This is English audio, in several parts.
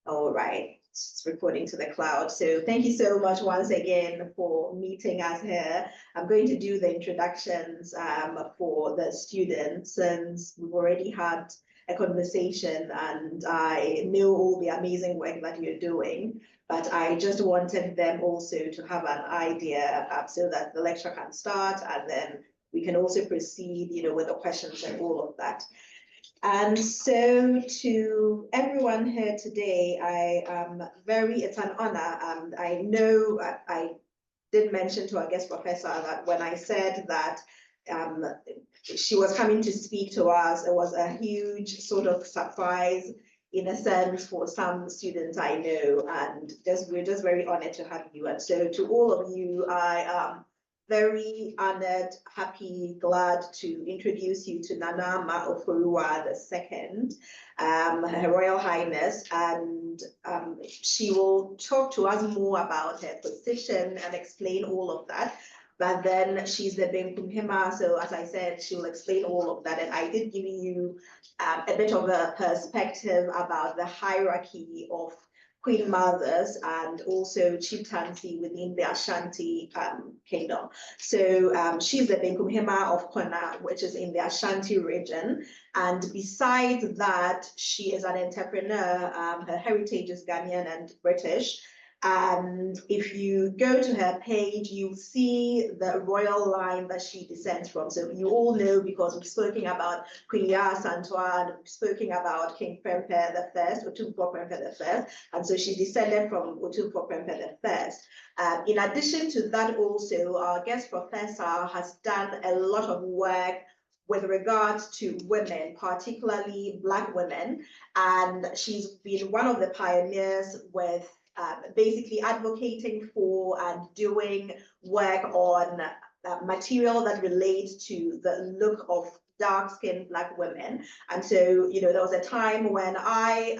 All right, it's recording to the cloud. So thank you so much once again for meeting us here. I'm going to do the introductions for the students since we've already had a conversation and I know all the amazing work that you're doing, but I just wanted them also to have an idea so that the lecture can start and then we can also proceed, with the questions and all of that. And so to everyone here today, it's an honor. And I know I did mention to our guest professor that when I said that um, she was coming to speak to us, it was a huge sort of surprise in a sense for some students I know, and we're just very honored to have you. And so to all of you, I am very honored, happy, glad to introduce you to Nana Maoforua II, Her Royal Highness, and she will talk to us more about her position and explain all of that. But then she's the Benkumhema, so as I said, she'll explain all of that. And I did give you a bit of a perspective about the hierarchy of Queen Mothers and also chieftaincy within the Ashanti kingdom. So she's the Benkumhema of Kona, which is in the Ashanti region. And besides that, she is an entrepreneur. Her heritage is Ghanaian and British. And if you go to her page, you'll see the royal line that she descends from. So you all know because we've spoken about Queen Asante, we've spoken about King Prempeh I, Otumfuo Prempeh I, and so she descended from Otumfuo Prempeh I. In addition to that, also our guest professor has done a lot of work with regards to women, particularly Black women, and she's been one of the pioneers with basically advocating for and doing work on material that relates to the look of dark-skinned Black women. And so, there was a time when I'm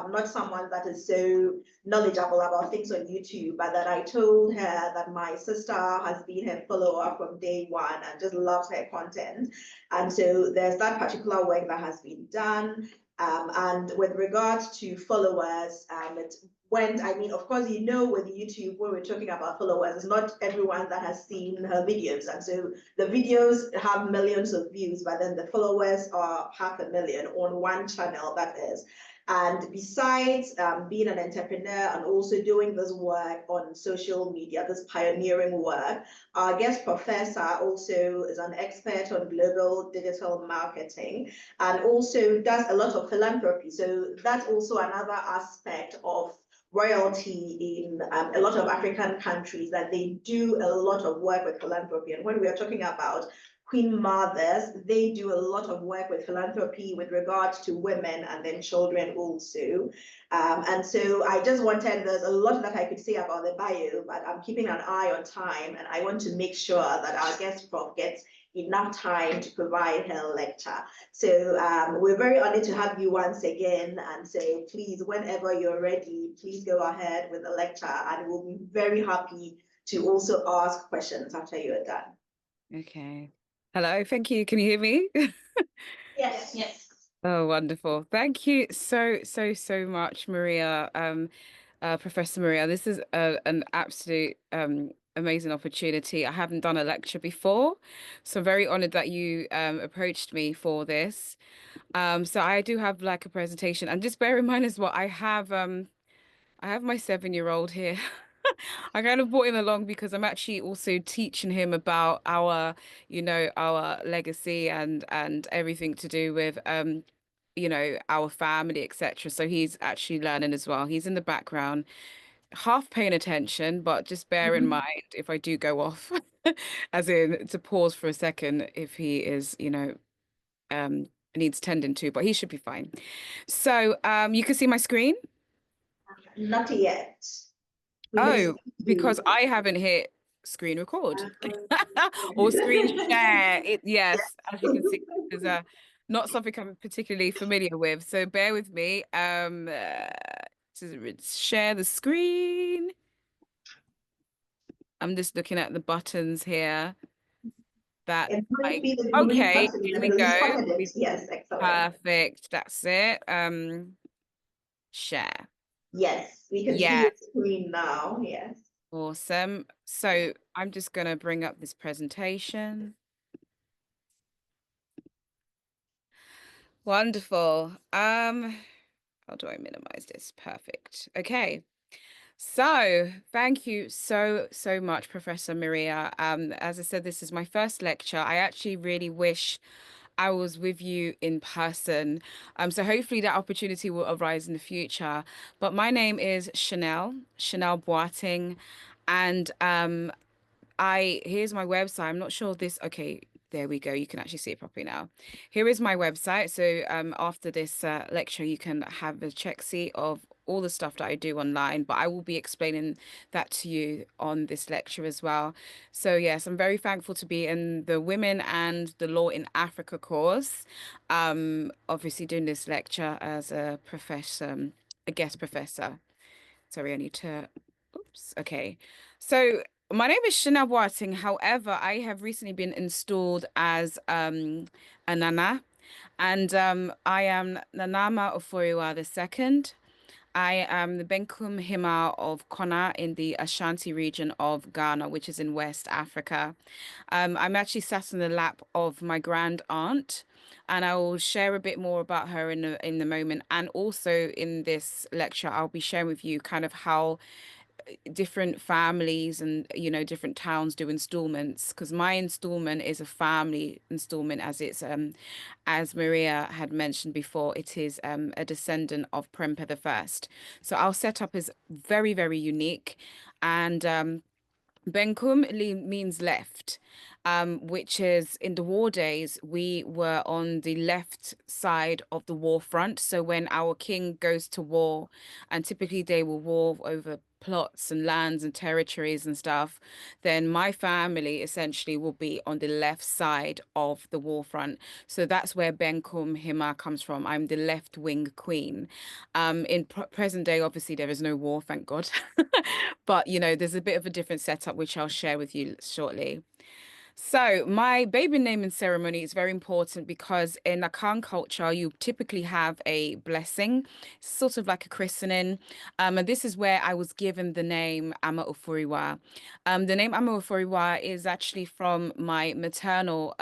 not someone that is so knowledgeable about things on YouTube, but that I told her that my sister has been her follower from day one and just loves her content. And so there's that particular work that has been done. And with regards to followers, of course, with YouTube, when we're talking about followers, it's not everyone that has seen her videos. And so the videos have millions of views, but then the followers are 500,000 on one channel, that is. And besides being an entrepreneur and also doing this work on social media, this pioneering work, our guest professor also is an expert on global digital marketing and also does a lot of philanthropy. So that's also another aspect of royalty in a lot of African countries, that they do a lot of work with philanthropy. And when we are talking about Queen Mothers, they do a lot of work with philanthropy with regards to women and then children also. And so I just there's a lot that I could say about the bio, but I'm keeping an eye on time and I want to make sure that our guest prof gets enough time to provide her lecture. So we're very honored to have you once again. And so please, whenever you're ready, please go ahead with the lecture and we'll be very happy to also ask questions after you're done. Okay. Hello, thank you. Can you hear me? Yes, yes. Oh, wonderful. Thank you so much, Maria, Professor Maria. This is an absolute amazing opportunity. I haven't done a lecture before, so very honored that you approached me for this. So I do have like a presentation, and just bear in mind as well, I have my 7-year-old here. I kind of brought him along because I'm actually also teaching him about our, our legacy and everything to do with our family, etc. So he's actually learning as well. He's in the background, half paying attention, but just bear in mind if I do go off, as in to pause for a second if he is, needs tending to, but he should be fine. So you can see my screen? Not yet. Oh, because I haven't hit screen record or screen share. Yes, as you can see, there's not something I'm particularly familiar with. So bear with me. To share the screen. I'm just looking at the buttons here. Okay, here we go. Yes, excellent. Perfect. That's it. Share. Yes, we can see Yeah, your screen now. Yes. awesome. So I'm just going to bring up this presentation. Wonderful. How do I minimize this? Perfect. Okay. So, thank you so much, Professor Maria. As I said, this is my first lecture. I actually really wish I was with you in person. So hopefully that opportunity will arise in the future. But my name is Chanel Boateng, and here's my website. I'm not sure this. Okay, there we go. You can actually see it properly now. Here is my website. So after this lecture, you can have a check see of all the stuff that I do online, but I will be explaining that to you on this lecture as well. So yes, I'm very thankful to be in the Women and the Law in Africa course. Obviously doing this lecture as a professor, a guest professor. Sorry, I need to. Oops. Okay. So my name is Chanel Boateng. However, I have recently been installed as a nana, and I am Nanama Oforiwa II. I am the Benkum Hima of Kona in the Ashanti region of Ghana, which is in West Africa. I'm actually sat in the lap of my grand aunt, and I will share a bit more about her in the moment. And also in this lecture, I'll be sharing with you kind of how different families and different towns do installments, because my installment is a family installment, as it's as Maria had mentioned before, it is a descendant of Prempe the First. So our setup is very unique, and Benkum means left, which is in the war days, we were on the left side of the war front. So when our king goes to war, and typically they will war over plots and lands and territories and stuff, then my family essentially will be on the left side of the war front. So that's where Benkum Hima comes from. I'm the left wing queen. In present day, obviously, there is no war, thank God. But, there's a bit of a different setup, which I'll share with you shortly. So, my baby naming ceremony is very important because in Akan culture, you typically have a blessing, sort of like a christening. And this is where I was given the name Ama Oforiwa. The name Ama Oforiwa is actually from my maternal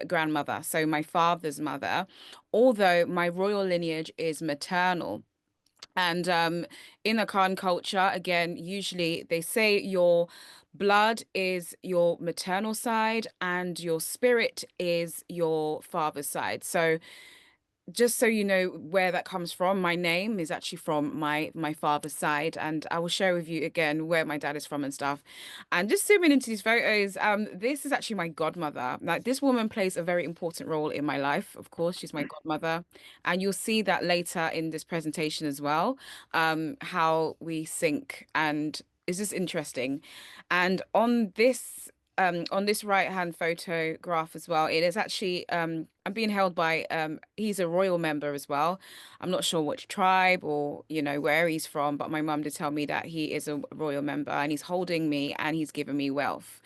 grandmother, so my father's mother, although my royal lineage is maternal. And in Akan culture, again, usually they say your blood is your maternal side and your spirit is your father's side. So just so you know where that comes from, my name is actually from my father's side, and I will share with you again where my dad is from and stuff. And just zooming into these photos, this is actually my godmother. Like, this woman plays a very important role in my life. Of course, she's my godmother, and you'll see that later in this presentation as well. How we sync, and it's just interesting. And on this right hand photograph as well, it is actually I'm being held by he's a royal member as well. I'm not sure which tribe or where he's from, but my mum did tell me that he is a royal member, and he's holding me and he's giving me wealth,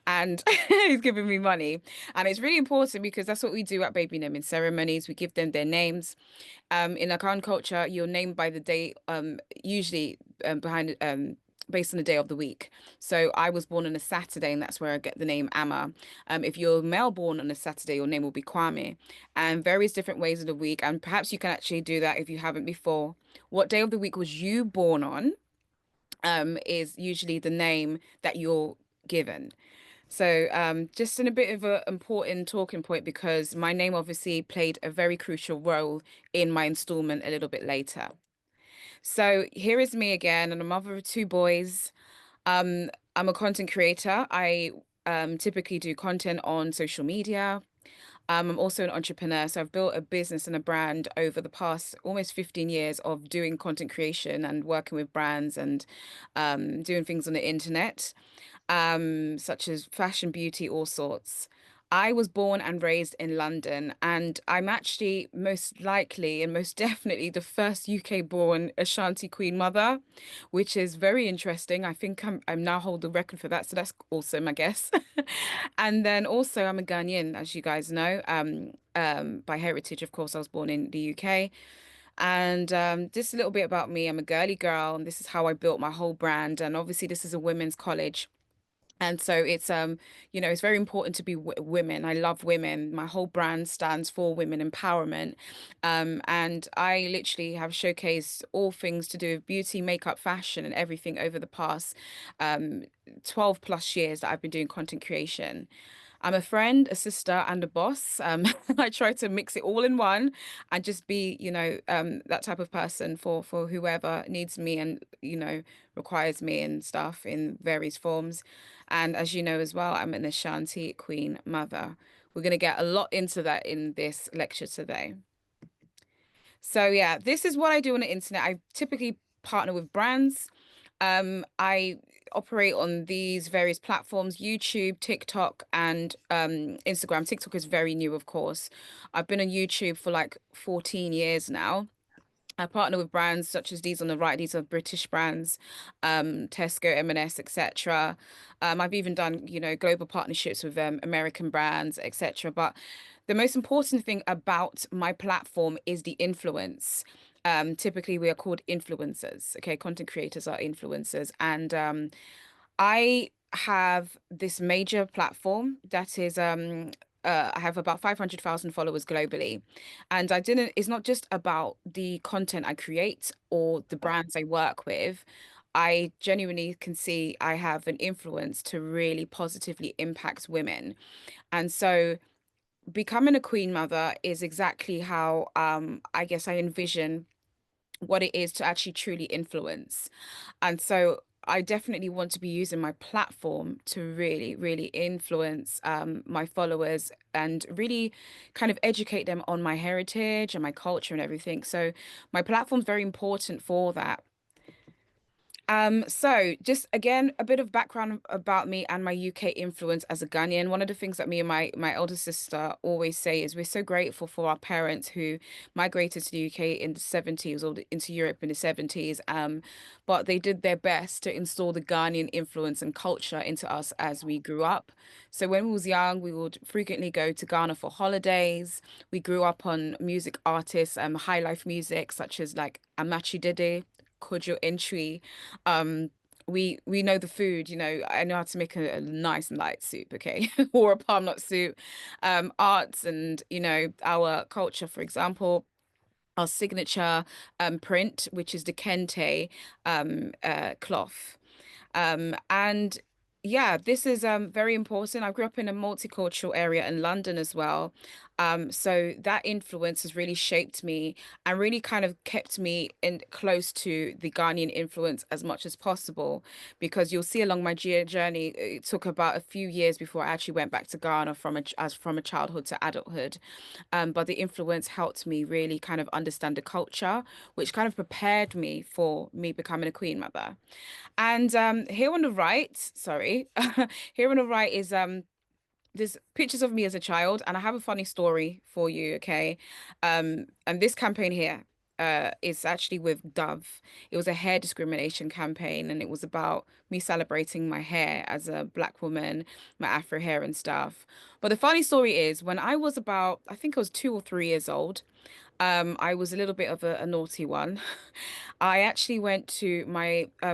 and he's giving me money. And it's really important because that's what we do at baby naming ceremonies. We give them their names. In Akan culture, you're named by the day, usually behind based on the day of the week. So I was born on a Saturday, and that's where I get the name Amma. If you're male born on a Saturday, your name will be Kwame, and various different ways of the week. And perhaps you can actually do that if you haven't before. What day of the week was you born on? Is usually the name that you're given. So, just in a bit of an important talking point, because my name obviously played a very crucial role in my installment a little bit later. So here is me again, and a mother of two boys. I'm a content creator. I typically do content on social media. I'm also an entrepreneur, so I've built a business and a brand over the past almost 15 years of doing content creation and working with brands and doing things on the internet, such as fashion, beauty, all sorts. I was born and raised in London, and I'm actually most likely and most definitely the first UK born Ashanti Queen mother, which is very interesting. I think I'm now hold the record for that, so that's awesome, I guess. And then also I'm a Ghanaian, as you guys know. By heritage, of course, I was born in the UK. And just a little bit about me. I'm a girly girl, and this is how I built my whole brand. And obviously, this is a women's college. And so it's it's very important to be w women. I love women. My whole brand stands for women empowerment. And I literally have showcased all things to do with beauty, makeup, fashion, and everything over the past um 12 plus years that I've been doing content creation. I'm a friend, a sister, and a boss. I try to mix it all in one and just be, that type of person for whoever needs me and, requires me and stuff in various forms. And as you know as well, I'm an Ashanti Queen mother. We're going to get a lot into that in this lecture today. So yeah, this is what I do on the internet. I typically partner with brands. I operate on these various platforms, YouTube, TikTok, and Instagram. TikTok is very new, of course. I've been on YouTube for like 14 years now. I partner with brands such as these on the right. These are British brands, Tesco, M&S, etc. I've even done, global partnerships with American brands, etc. But the most important thing about my platform is the influence. Typically, we are called influencers. Okay, content creators are influencers, and I have this major platform that is I have about 500,000 followers globally. And it's not just about the content I create or the brands I work with. I genuinely can see I have an influence to really positively impact women. And so becoming a queen mother is exactly how I guess I envision what it is to actually truly influence. And so I definitely want to be using my platform to really, really influence my followers and really kind of educate them on my heritage and my culture and everything. So my platform's very important for that. So just again, a bit of background about me and my UK influence as a Ghanaian. One of the things that me and my elder sister always say is we're so grateful for our parents who migrated to the UK in the 70s or into Europe in the 70s. But they did their best to install the Ghanaian influence and culture into us as we grew up. So when we was young, we would frequently go to Ghana for holidays. We grew up on music artists, high life music such as like Amachi Dede, Kojo Entry. Um, we know the food, I know how to make a nice and light soup, okay, or a palm nut soup. Arts and our culture, for example, our signature print, which is the kente cloth. And yeah, this is very important. I grew up in a multicultural area in London as well. So that influence has really shaped me and really kind of kept me in close to the Ghanaian influence as much as possible. Because you'll see along my journey, it took about a few years before I actually went back to Ghana from a childhood to adulthood. But the influence helped me really kind of understand the culture, which kind of prepared me for me becoming a queen mother. And here on the right, sorry, here on the right is there's pictures of me as a child, and I have a funny story for you, okay? And this campaign here is actually with Dove. It was a hair discrimination campaign, and it was about me celebrating my hair as a black woman, my afro hair and stuff. But the funny story is when I was about, I think I was 2 or 3 years old, I was a little bit of a naughty one. I actually went to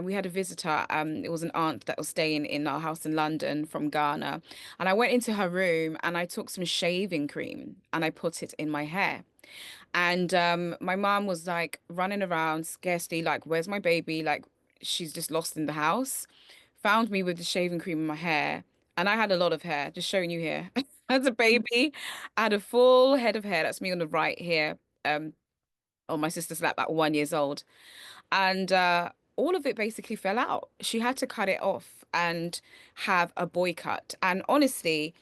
we had a visitor. It was an aunt that was staying in our house in London from Ghana. And I went into her room and I took some shaving cream and I put it in my hair. And my mom was like running around, scarcely like, where's my baby? Like, she's just lost in the house. Found me with the shaving cream in my hair. And I had a lot of hair, just showing you here. As a baby, I had a full head of hair. That's me on the right here. Um, on my sister's lap at 1 years old. And all of it basically fell out. She had to cut it off and have a boy cut. And honestly,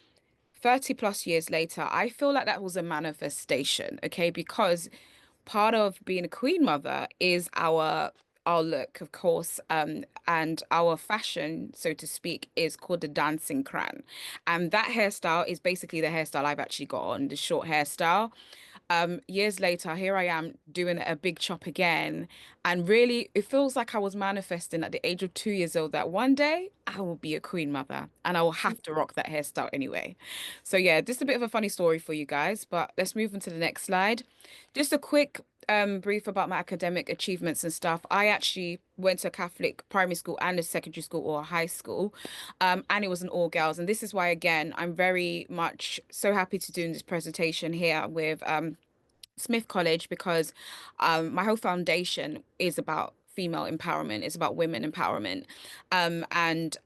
30 plus years later, I feel like that was a manifestation, okay? Because part of being a queen mother is our look, of course, and our fashion, so to speak, is called the dancing crown. And that hairstyle is basically the hairstyle I've actually got on, the short hairstyle. Years later, here I am doing a big chop again. And really, it feels like I was manifesting at the age of 2 years old that one day I will be a queen mother and I will have to rock that hairstyle anyway. So, yeah, just a bit of a funny story for you guys, but let's move on to the next slide. Just a quick brief about my academic achievements and stuff, I actually went to a Catholic primary school and a secondary school or a high school, and it was an all girls. And this is why, again, I'm very much so happy to do this presentation here with Smith College because my whole foundation is about female empowerment, it's about women empowerment. And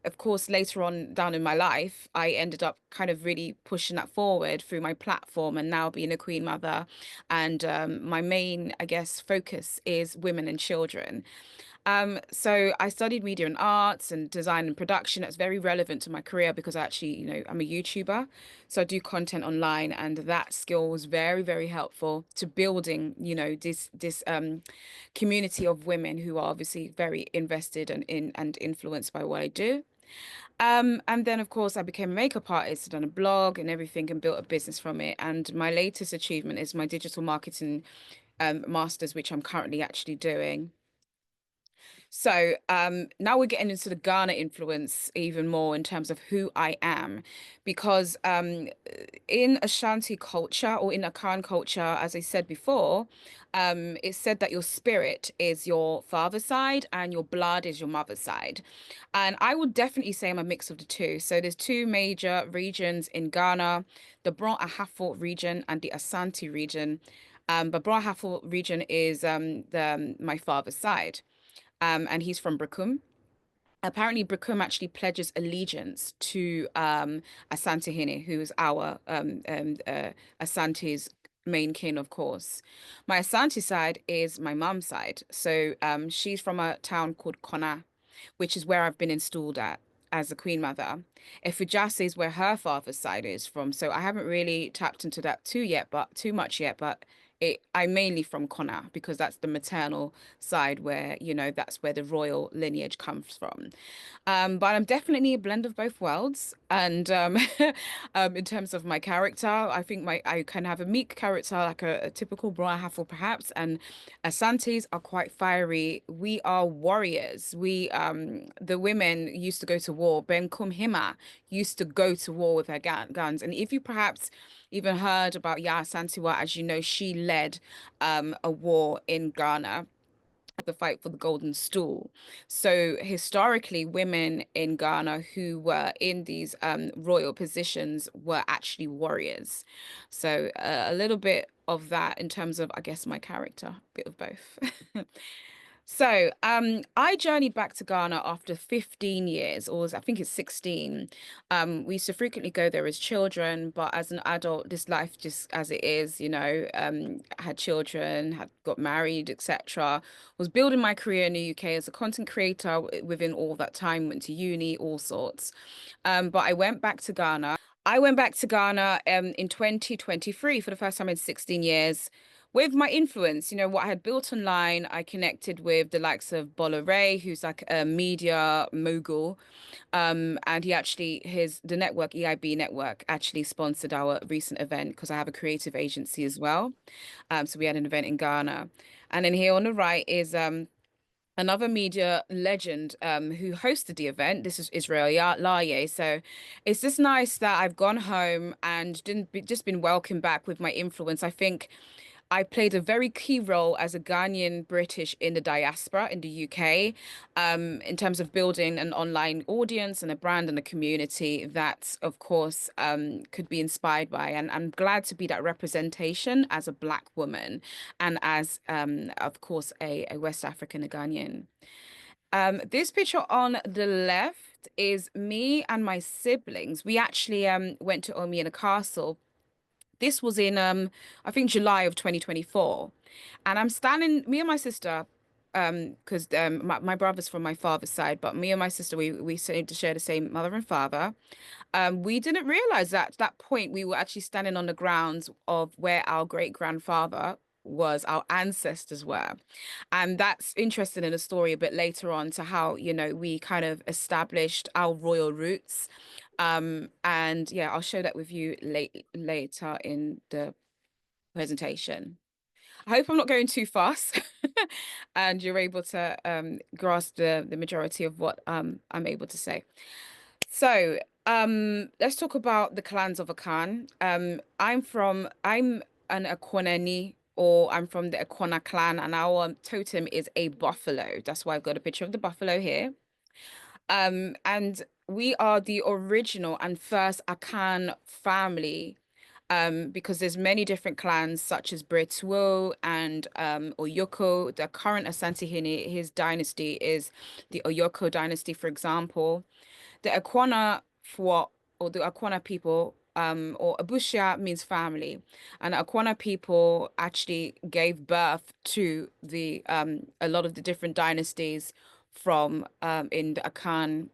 of course, later on down in my life, I ended up kind of really pushing that forward through my platform and now being a Queen Mother. And my main, I guess, focus is women and children. So I studied media and arts and design and production. That's very relevant to my career because I actually, I'm a YouTuber. So I do content online, and that skill was very, very helpful to building, this community of women who are obviously very invested and influenced by what I do. And then of course I became a makeup artist, done a blog and everything and built a business from it. And my latest achievement is my digital marketing masters, which I'm currently actually doing. So now we're getting into the Ghana influence even more in terms of who I am, because in Ashanti culture or in Akan culture, as I said before, it's said that your spirit is your father's side and your blood is your mother's side. And I would definitely say I'm a mix of the two. So there's two major regions in Ghana, the Brong Ahafo region and the Asante region. But Brong Ahafo region is my father's side, and he's from Brooklyn. Apparently, Brooklyn actually pledges allegiance to Asante Hine, who is our Asante's main kin, of course. My Asante side is my mum's side. So she's from a town called Kona, which is where I've been installed at as a queen mother. Efujase is where her father's side is from. So I haven't really tapped into that too much yet, but I'm mainly from Kona because that's the maternal side where, that's where the royal lineage comes from. But I'm definitely a blend of both worlds. And in terms of my character, I think I can have a meek character, like a typical Brian Haffel perhaps. And Asantes are quite fiery. We are warriors. The women used to go to war. Ben Kumhima used to go to war with her guns. And if you perhaps even heard about Yaa Asantewaa, as you know, she led a war in Ghana, the fight for the golden stool. So historically, women in Ghana who were in these royal positions were actually warriors. So a little bit of that in terms of, I guess, my character, a bit of both. So, I journeyed back to Ghana after 15 years, or I think it's 16. We used to frequently go there as children, but as an adult, this life just as it is, had children, had got married, etc. Was building my career in the UK as a content creator within all that time, went to uni, all sorts. But I went back to Ghana. I went back to Ghana in 2023 for the first time in 16 years with my influence, what I had built online. I connected with the likes of Bola Ray, who's like a media mogul. And the network, EIB Network, actually sponsored our recent event because I have a creative agency as well. So we had an event in Ghana. And then here on the right is another media legend who hosted the event. This is Israel Laye. So it's just nice that I've gone home and just been welcomed back with my influence. I think I played a very key role as a Ghanaian British in the diaspora in the UK, in terms of building an online audience and a brand and a community that, of course, could be inspired by. And I'm glad to be that representation as a Black woman and as, of course, a West African, a Ghanaian. This picture on the left is me and my siblings. We actually went to Omi in a castle. This was in I think July of 2024. And I'm standing, me and my sister, because my brother's from my father's side, but me and my sister, we seem to share the same mother and father. We didn't realize that at that point we were actually standing on the grounds of where our great grandfather was, our ancestors were. And that's interesting in the story a bit later on to how, we kind of established our royal roots. And yeah, I'll show that with you later in the presentation. I hope I'm not going too fast and you're able to grasp the majority of what I'm able to say. So let's talk about the clans of Akan. I'm an Akwanani or I'm from the Akwana clan, and our totem is a buffalo. That's why I've got a picture of the buffalo here. And we are the original and first Akan family, because there's many different clans such as Bretwo and Oyoko. The current Asante his dynasty is the Oyoko dynasty, for example. The Akwana for or the Akwana people, or Abushia means family, and Akwana people actually gave birth to the a lot of the different dynasties from in the Akan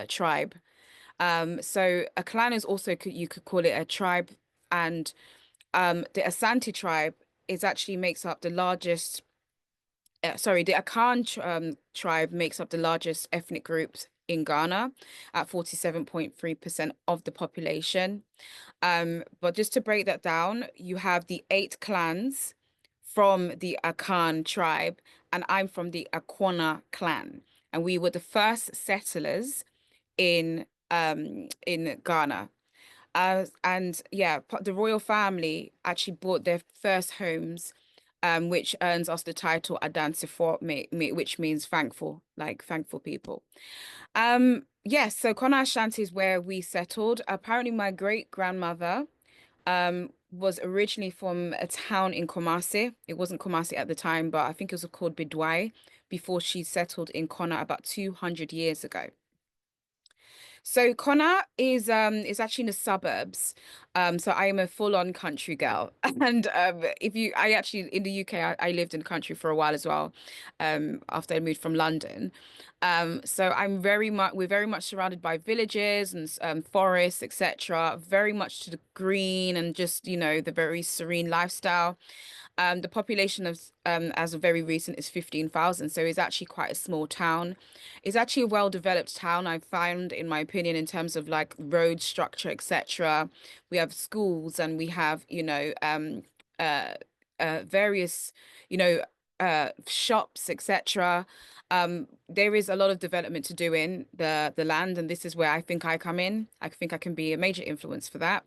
tribe. So a clan is also you could call it a tribe, and the Asante tribe is actually makes up the largest. Sorry, the Akan tribe makes up the largest ethnic groups in Ghana at 47.3% of the population. But just to break that down, you have the 8 clans from the Akan tribe, and I'm from the Akwana clan, and we were the first settlers in Ghana. And yeah, the royal family actually bought their first homes, which earns us the title Adansifor, which means thankful, like thankful people. Yes, so Kona Ashanti is where we settled. Apparently, my great grandmother was originally from a town in Kumasi. It wasn't Kumasi at the time, but I think it was called Bidwai before she settled in Kona about 200 years ago. So Connor is actually in the suburbs. So I am a full-on country girl. And if you I actually in the UK I lived in the country for a while as well, after I moved from London. So we're very much surrounded by villages and forests, etc. Very much to the green and just, the very serene lifestyle. The population of, as of very recent, is 15,000, so it's actually quite a small town. It's actually a well-developed town, I've found, in my opinion, in terms of like road structure, etc. We have schools and we have, uh, various, shops, etc. There is a lot of development to do in the land, and this is where I think I come in. I think I can be a major influence for that.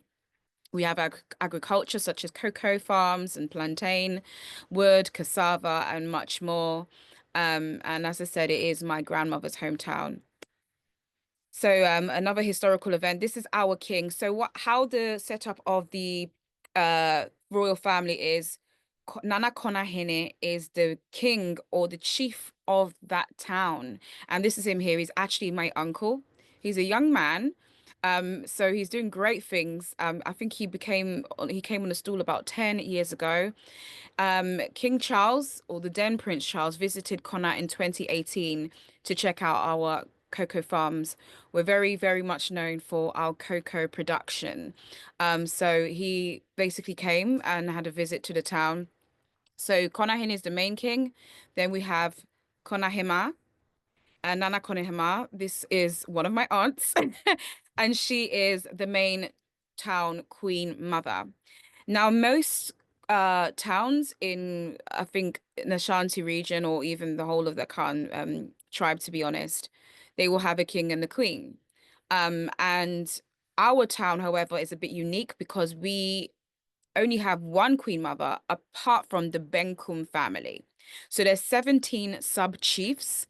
We have agriculture such as cocoa farms and plantain, wood, cassava, and much more. And as I said, it is my grandmother's hometown. So another historical event. This is our king. So how the setup of the royal family is, Nana Konahene is the king or the chief of that town. And this is him here. He's actually my uncle. He's a young man. So he's doing great things. I think he came on the stool about 10 years ago. King Charles, or the then Prince Charles, visited Connacht in 2018 to check out our cocoa farms. We're very, very much known for our cocoa production. So he basically came and had a visit to the town. So Konahin is the main king. Then we have Konahima and Nana Konahima. This is one of my aunts, and she is the main town queen mother. Now, most towns in, I think, in the Ashanti region or even the whole of the Khan tribe, to be honest, they will have a king and a queen. And our town, however, is a bit unique because we only have one queen mother apart from the Benkum family. So there's 17 sub-chiefs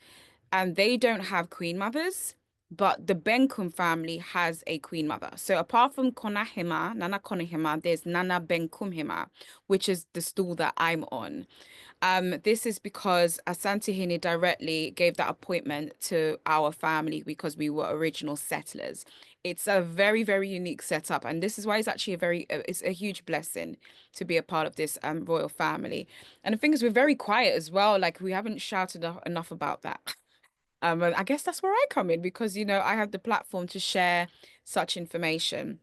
and they don't have queen mothers, but the Benkum family has a queen mother. So apart from Konahima, Nana Konahima, there's Nana Benkumhima, which is the stool that I'm on. This is because Asante Hine directly gave that appointment to our family because we were original settlers. It's a very, very unique setup, and this is why it's actually it's a huge blessing to be a part of this royal family. And the thing is, we're very quiet as well. Like we haven't shouted enough about that. And I guess that's where I come in because, I have the platform to share such information.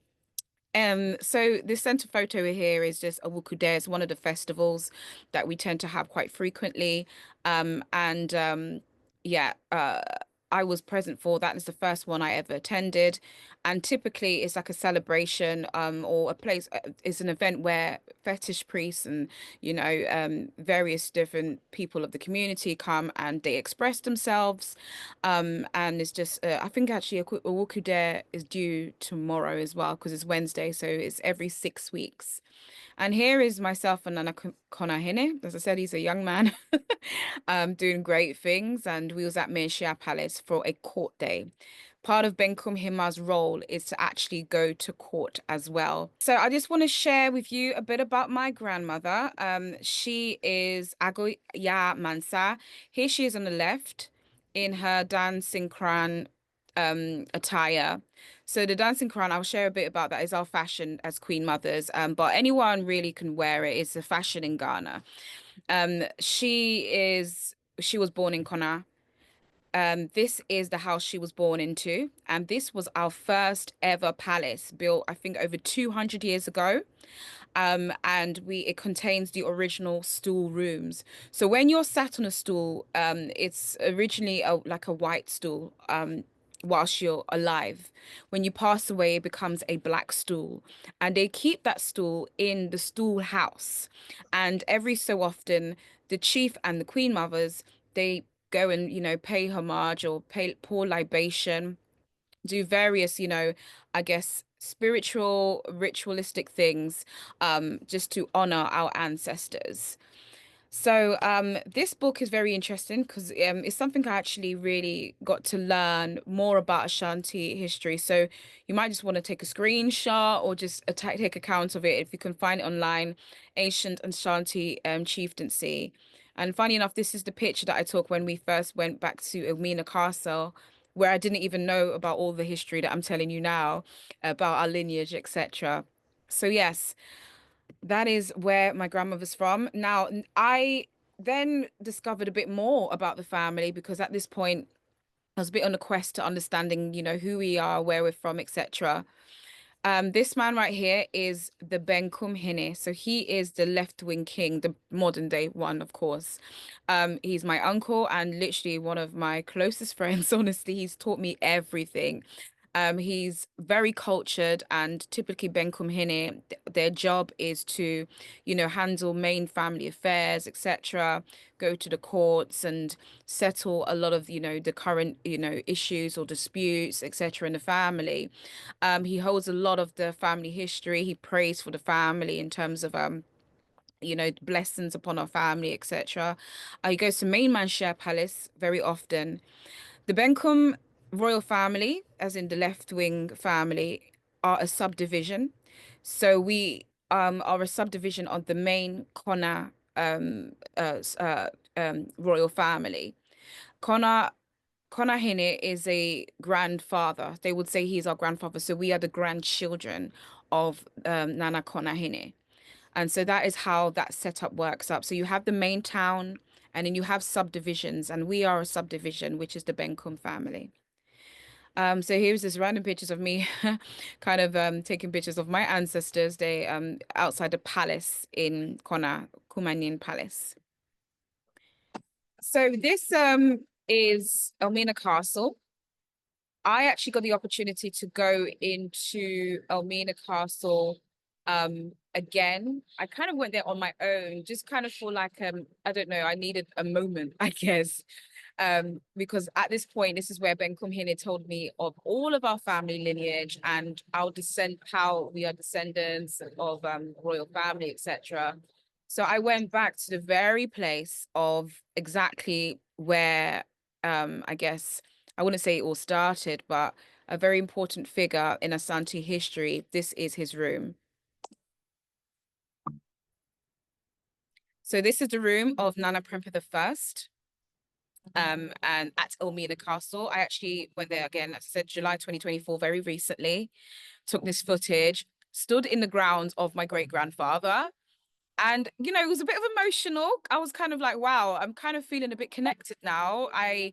So this center photo here is just Awukude. It's one of the festivals that we tend to have quite frequently. And yeah, I was present for that. It's the first one I ever attended. And typically it's like a celebration, or a place, it's an event where fetish priests and, various different people of the community come and they express themselves. And it's just, I think actually Awukude is due tomorrow as well because it's Wednesday, so it's every 6 weeks. And here is myself and Konahine. As I said, he's a young man doing great things. And we was at Menchia Palace for a court day. Part of Benkum Hima's role is to actually go to court as well. So I just want to share with you a bit about my grandmother. She is Agoya Mansa. Here she is on the left in her dancing crown attire. So the dancing crown, I'll share a bit about that, is our fashion as Queen Mothers. But anyone really can wear it. It's a fashion in Ghana. She was born in Kona. This is the house she was born into, and this was our first ever palace built, I think, over 200 years ago. And it contains the original stool rooms. So when you're sat on a stool, it's originally like a white stool, whilst you're alive. When you pass away, it becomes a black stool, and they keep that stool in the stool house. And every so often, the chief and the queen mothers, they go and, pay homage or pour libation, do various, I guess, spiritual, ritualistic things, just to honor our ancestors. So this book is very interesting because it's something I actually really got to learn more about Ashanti history. So you might just want to take a screenshot or just take account of it if you can find it online, Ancient Ashanti Chieftaincy. And funny enough, this is the picture that I took when we first went back to Elmina Castle, where I didn't even know about all the history that I'm telling you now about our lineage, etc. So yes, that is where my grandmother's from. Now, I then discovered a bit more about the family because at this point I was a bit on a quest to understanding, who we are, where we're from, etc. This man right here is the Benkum Hine. So he is the left-wing king, the modern day one, of course. He's my uncle and literally one of my closest friends. Honestly, he's taught me everything. He's very cultured, and typically Benkum Hine, their job is to, handle main family affairs, etc., go to the courts and settle a lot of, the current, issues or disputes, etc., in the family. He holds a lot of the family history. He prays for the family in terms of blessings upon our family, etc. He goes to Mainland Share Palace very often. The Benkum royal family, as in the left wing family, are a subdivision. So we are a subdivision of the main Kona royal family. Kona Konahine is a grandfather. They would say he's our grandfather. So we are the grandchildren of Nana Konahine. And so that is how that setup works up. So you have the main town and then you have subdivisions, and we are a subdivision, which is the Benkum family. So here's this random pictures of me kind of taking pictures of my ancestors. They outside the palace in Kona, Kumanin Palace. So this is Elmina Castle. I actually got the opportunity to go into Elmina Castle again. I kind of went there on my own, just kind of for like I don't know, I needed a moment, I guess. Because at this point, this is where Ben Kumhine told me of all of our family lineage and our descent, how we are descendants of royal family, etc. So I went back to the very place of exactly where I guess I wouldn't say it all started, but a very important figure in Asante history. This is his room. So this is the room of Nana Prempeh the First. And at Elmina Castle. I actually went there again, as I said, July 2024, very recently, took this footage, stood in the grounds of my great grandfather. And, it was a bit of emotional. I was kind of like, wow, I'm kind of feeling a bit connected now. I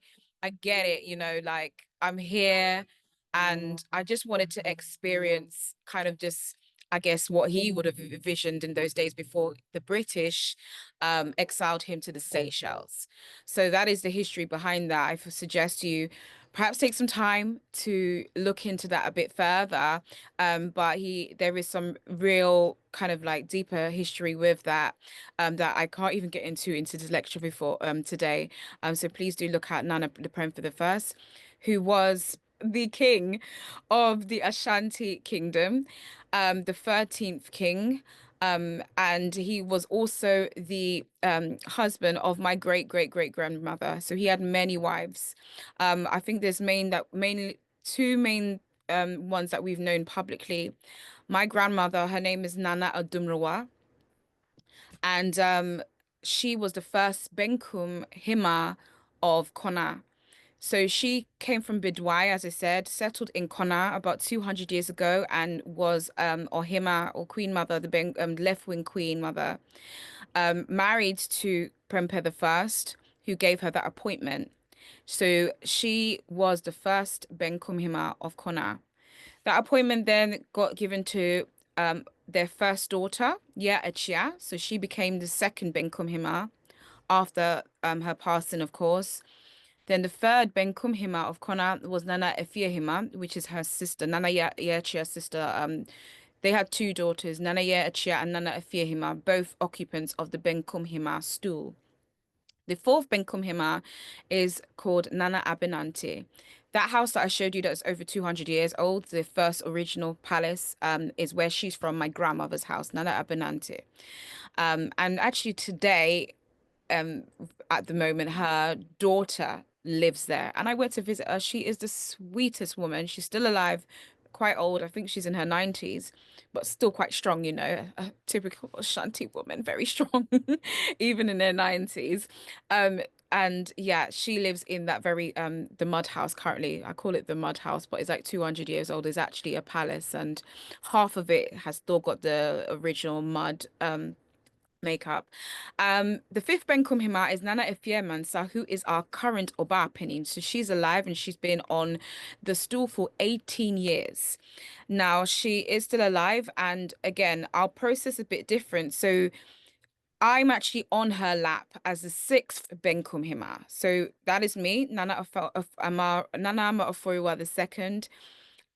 get it, like I'm here and I just wanted to experience kind of just, I guess, what he would have envisioned in those days before the British exiled him to the Seychelles. So that is the history behind that. I suggest you perhaps take some time to look into that a bit further. But there is some real kind of like deeper history with that that I can't even get into this lecture before today. So please do look at Nana Prempeh the First, who was the king of the Ashanti Kingdom, the 13th king. And he was also the husband of my great grandmother. So he had many wives. I think there's mainly two main ones that we've known publicly. My grandmother, her name is Nana Adumrawa, and she was the first Benkum Hima of Kona. So she came from Bidwai, as I said, settled in Kona about 200 years ago, and was or Hima or Queen Mother, the left wing Queen Mother, married to Prempeh the First, who gave her that appointment. So she was the first Benkum Hima of Kona. That appointment then got given to their first daughter, Ya Achia. So she became the second Benkum Hima after her passing, of course. Then the third Benkum Hima of Kona was Nana Efia Hima, which is her sister, Nana Achia's sister. They had two daughters, Nana Achia and Nana Efia Hima, both occupants of the Benkum Hima stool. The fourth Benkum Hima is called Nana Abenante. That house that I showed you that's over 200 years old, the first original palace, is where she's from, my grandmother's house, Nana Abenante. And actually today, um at the moment, her daughter lives there, and I went to visit her. She is the sweetest woman. She's still alive, quite old. I think she's in her 90s, but still quite strong, a typical Ashanti woman, very strong even in her 90s. um and yeah, she lives in that very the mud house. Currently I call it the mud house, but it's like 200 years old. It's actually a palace, and half of it has still got the original mud makeup. The fifth Benkum Hima is Nana Efie Mansa, who is our current Oba Penny. So she's alive and she's been on the stool for 18 years. Now she is still alive, and again, our process is a bit different. So I'm actually on her lap as the sixth Benkum Hima. So that is me, Nana Ama Oforiwa the second.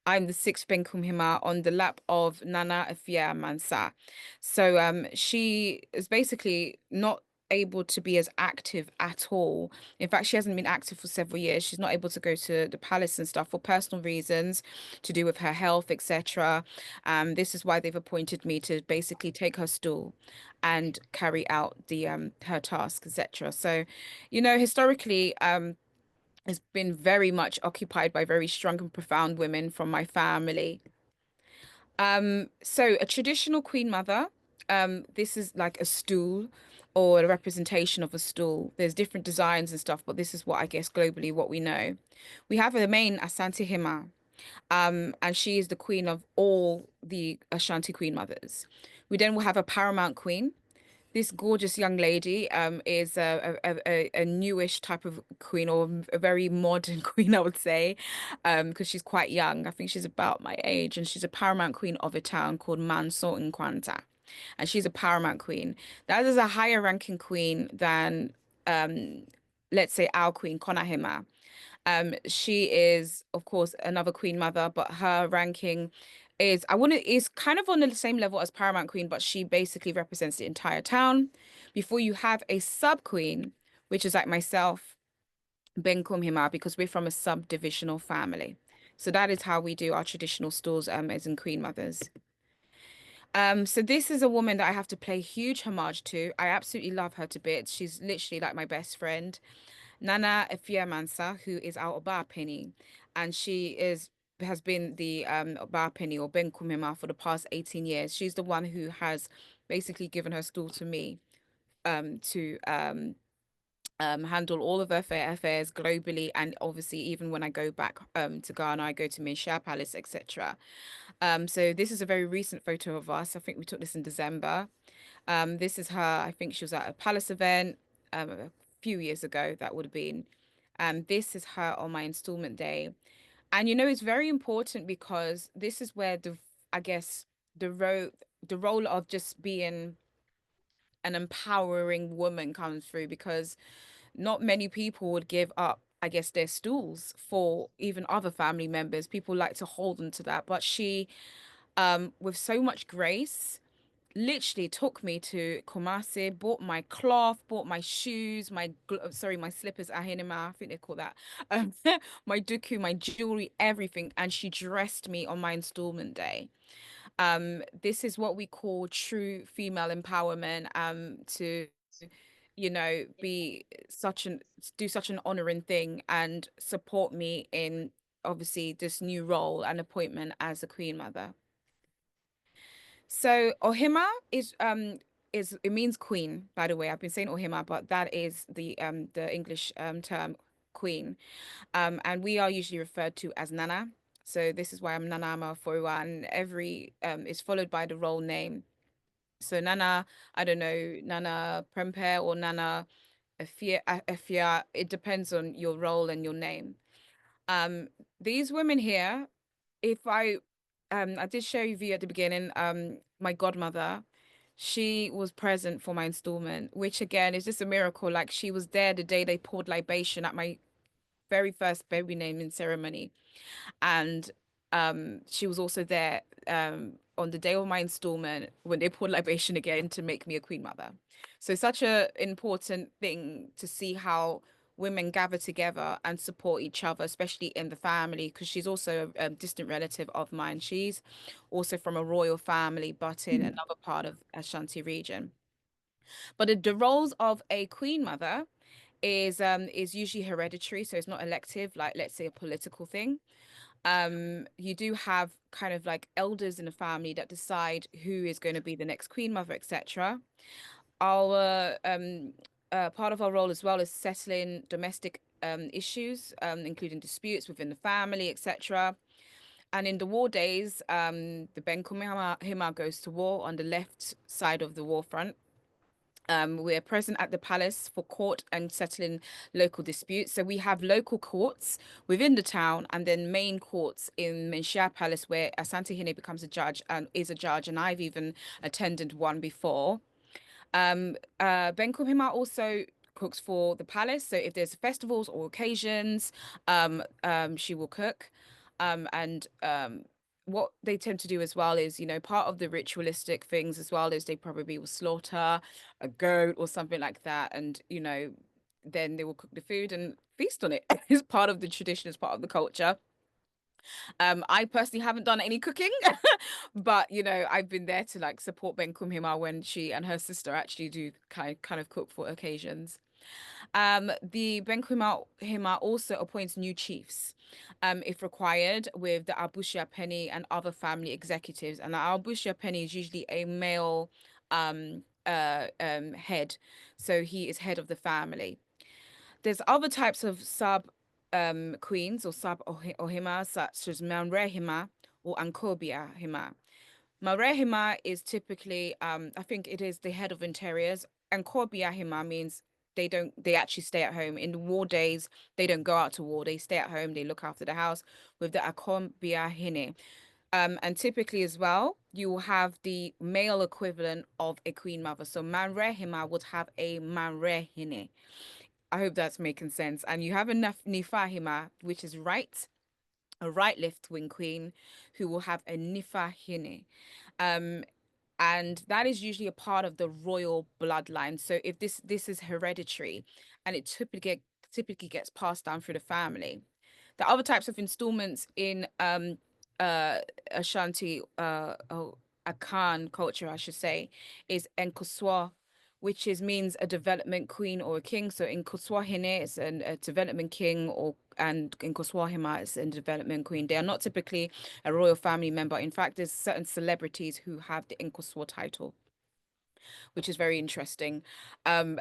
I'm the sixth Benkum Hima on the lap of Nana Afia Mansa. So she is basically not able to be as active at all. In fact, she hasn't been active for several years. She's not able to go to the palace and stuff for personal reasons to do with her health, etc. This is why they've appointed me to basically take her stool and carry out the her task, etc. So, historically, has been very much occupied by very strong and profound women from my family. So a traditional queen mother, this is like a stool or a representation of a stool. There's different designs and stuff, but this is what I guess globally what we know. We have the main Asante Hima, and she is the queen of all the Ashanti queen mothers. We then will have a paramount queen. This gorgeous young lady is a newish type of queen, or a very modern queen, I would say, because she's quite young. I think she's about my age, and she's a paramount queen of a town called Manso Nkwanta, and she's a paramount queen. That is a higher ranking queen than, um, let's say, our queen Konahima. She is, of course, another queen mother, but her ranking is kind of on the same level as Paramount Queen, but she basically represents the entire town. Before you have a sub queen, which is like myself, Ben Kumhima, because we're from a subdivisional family. So that is how we do our traditional stools as in Queen Mothers. So this is a woman that I have to pay huge homage to. I absolutely love her to bits. She's literally like my best friend. Nana Efia Mansa, who is our Oba Penny, and she has been the Oba Penny or Ben Kumima for the past 18 years. She's the one who has basically given her stool to me to handle all of her affairs globally, and obviously even when I go back to Ghana, I go to Minsha Palace, etc. So this is a very recent photo of us. I think we took this in December. This is her. I think she was at a palace event a few years ago. That would have been. This is her on my installment day, and it's very important because this is where I guess the role of just being an empowering woman comes through, because not many people would give up, I guess, their stools for even other family members. People like to hold on to that, but she, with so much grace, literally took me to Kumasi, bought my cloth, bought my shoes, my slippers, ahinima, I think they call that, um, my duku, my jewelry, everything, and she dressed me on my installment day. This is what we call true female empowerment, to, be such an do such an honoring thing and support me in obviously this new role and appointment as a queen mother. So Ohima is it means queen, by the way. I've been saying Ohima, but that is the English term queen. And we are usually referred to as Nana. So this is why I'm Nana Amaforua, and every is followed by the role name. So Nana, I don't know, Nana Prempe or Nana Afia. It depends on your role and your name. Um, these women here, if I did show you at the beginning, my godmother, she was present for my installment, which again is just a miracle. Like she was there the day they poured libation at my very first baby naming ceremony. And she was also there on the day of my installment when they poured libation again to make me a queen mother. So such a important thing to see how women gather together and support each other, especially in the family, because she's also a distant relative of mine. She's also from a royal family, but in another part of Ashanti region. But the roles of a queen mother is usually hereditary, so it's not elective, like let's say a political thing. You do have kind of like elders in the family that decide who is going to be the next queen mother, etc. Our part of our role as well is settling domestic issues, including disputes within the family, etc. And in the war days, the Hima goes to war on the left side of the war front. We're present at the palace for court and settling local disputes. So we have local courts within the town and then main courts in Menshia Palace where Asante Hine becomes a judge and is a judge. And I've even attended one before. Ben Kumhima also cooks for the palace. So if there's festivals or occasions, she will cook. And what they tend to do as well is, part of the ritualistic things as well is they probably will slaughter a goat or something like that. And, then they will cook the food and feast on it. It's part of the tradition, it's part of the culture. I personally haven't done any cooking, but I've been there to like support Ben Kumhima when she and her sister actually do kind of cook for occasions. The Ben Kumhima also appoints new chiefs, if required, with the Abushia Penny and other family executives. And the Abushia Penny is usually a male head, so he is head of the family. There's other types of sub queens or sub ohima, such as Manrehima or Ankobia Hima. Marehima is typically, I think it is the head of interiors. Ankobia Hima means they actually stay at home. In the war days, they don't go out to war. They stay at home, they look after the house with the Akombia Hine. And typically as well, you will have the male equivalent of a queen mother. So Manrehima would have a Manrehine. I hope that's making sense. And you have a Nifahima, which is right, a right left wing queen, who will have a Nifahine. Um, and that is usually a part of the royal bloodline. So if this is hereditary, and it typically gets passed down through the family. The other types of installments in Ashanti Akan culture, I should say, is Nkoswa, which is means a development queen or a king. So in Nkoswahine, it's a development king, and in Nkoswahima, it's a development queen. They are not typically a royal family member. In fact, there's certain celebrities who have the Nkoswa title, which is very interesting. Um,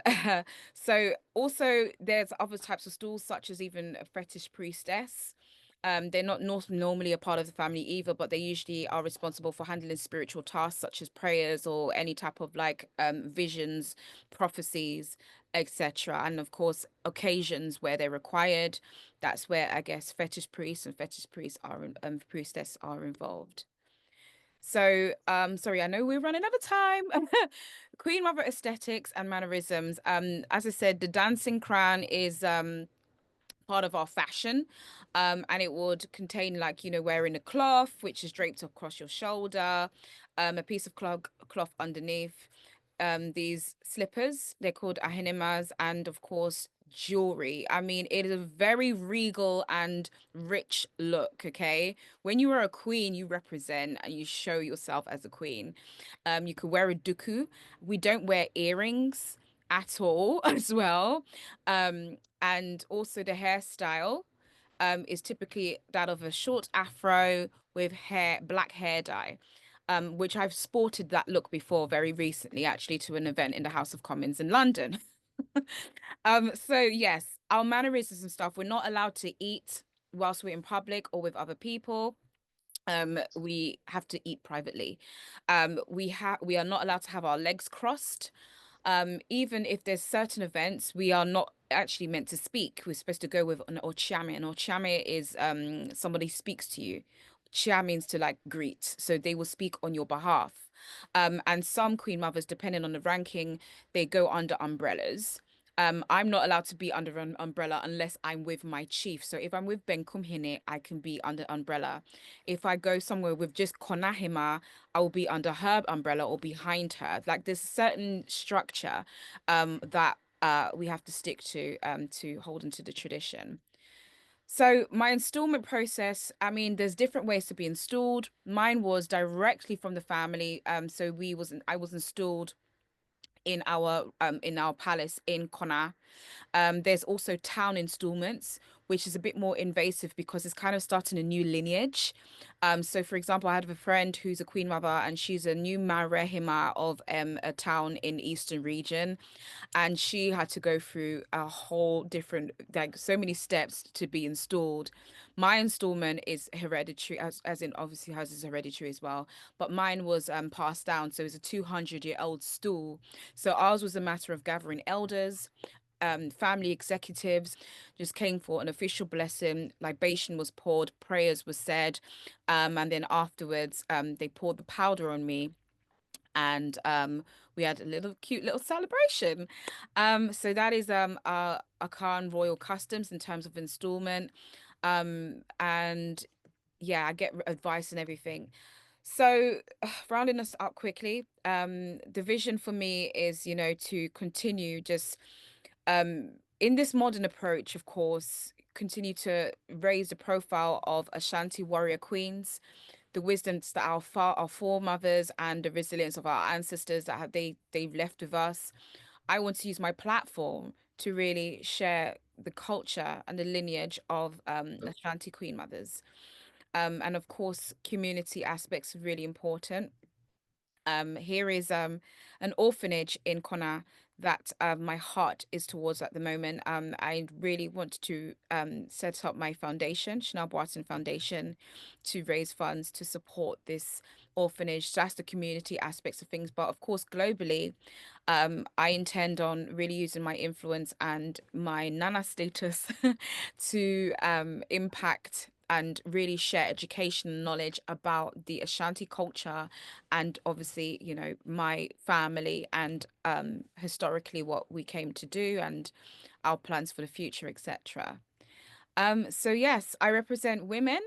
so also there's other types of stools, such as even a fetish priestess. They're not normally a part of the family either, but they usually are responsible for handling spiritual tasks such as prayers or any type of like visions, prophecies, etc. And of course, occasions where they're required. That's where I guess fetish priests and fetish priests are priestess are involved. So, sorry, I know we're running out of time. Queen Mother aesthetics and mannerisms. As I said, the dancing crown is part of our fashion. And it would contain like, wearing a cloth, which is draped across your shoulder, a piece of cloth underneath. These slippers, they're called ahinimas, and of course jewelry. I mean, it is a very regal and rich look, okay? When you are a queen, you represent and you show yourself as a queen. You could wear a duku. We don't wear earrings at all as well. And also the hairstyle is typically that of a short afro with black hair dye. Which I've sported that look before very recently, actually, to an event in the House of Commons in London. So yes, our mannerisms and stuff, we're not allowed to eat whilst we're in public or with other people. We have to eat privately. We are not allowed to have our legs crossed. Even if there's certain events, we are not actually meant to speak. We're supposed to go with an ochame. An ochame is somebody speaks to you. Chia means to like greet, so they will speak on your behalf. And some queen mothers, depending on the ranking, they go under umbrellas. I'm not allowed to be under an umbrella unless I'm with my chief. So if I'm with Ben Kumhine, I can be under umbrella. If I go somewhere with just Konahima, I will be under her umbrella or behind her. Like there's a certain structure that we have to stick to hold into the tradition. So my installment process, I mean, there's different ways to be installed. Mine was directly from the family. So I was installed in our palace in Kona. There's also town installments, which is a bit more invasive because it's kind of starting a new lineage. So for example, I had a friend who's a queen mother and she's a new marehima of a town in Eastern region, and she had to go through a whole different, like so many steps to be installed. My installment is hereditary, as in obviously hers is hereditary as well, but mine was passed down, so it's a 200-year-old stool. So ours was a matter of gathering elders, family executives just came for an official blessing. Libation was poured, prayers were said, and then afterwards, they poured the powder on me, and we had a little cute little celebration. So that is our Akan Royal Customs in terms of installment, and yeah, I get advice and everything. So, rounding us up quickly, the vision for me is, you know, to continue just in this modern approach, of course, continue to raise the profile of Ashanti warrior queens, the wisdoms that our foremothers and the resilience of our ancestors that they've left with us. I want to use my platform to really share the culture and the lineage of Ashanti queen mothers. And of course, community aspects are really important. Here is an orphanage in Kona that my heart is towards at the moment. I really want to set up my foundation, Chanel Boateng Foundation, to raise funds to support this orphanage. So that's the community aspects of things. But of course, globally, I intend on really using my influence and my Nana status to impact and really share education and knowledge about the Ashanti culture and obviously, you know, my family and historically what we came to do and our plans for the future, etc. So yes, I represent women,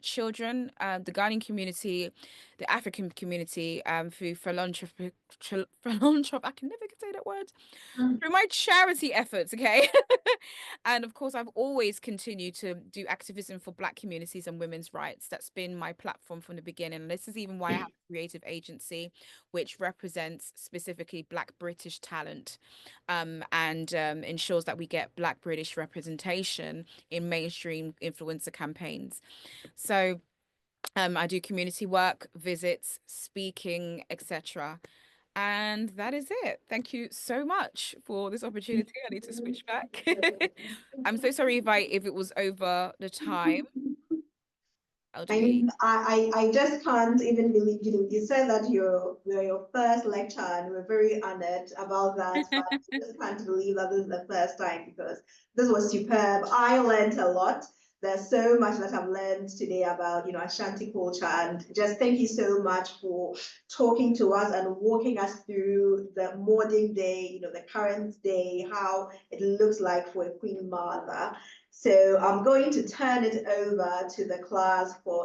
children, the Ghanaian community, the African community, through philanthropy, philanthropy. I can never say that word, through my charity efforts, okay? And of course, I've always continued to do activism for Black communities and women's rights. That's been my platform from the beginning. And this is even why I have a creative agency, which represents specifically Black British talent, and ensures that we get Black British representation in mainstream influencer campaigns. So I do community work, visits, speaking, etc. And that is it. Thank you so much for this opportunity. I need to switch back. I'm so sorry if it was over the time. I LDB. mean, I just can't even believe, you said that you're your first lecture and we're very honored about that, but I just can't believe that this is the first time because this was superb. I learned a lot. There's so much that I've learned today about, Ashanti culture, and just thank you so much for talking to us and walking us through the modern day, the current day, how it looks like for a queen mother. So I'm going to turn it over to the class for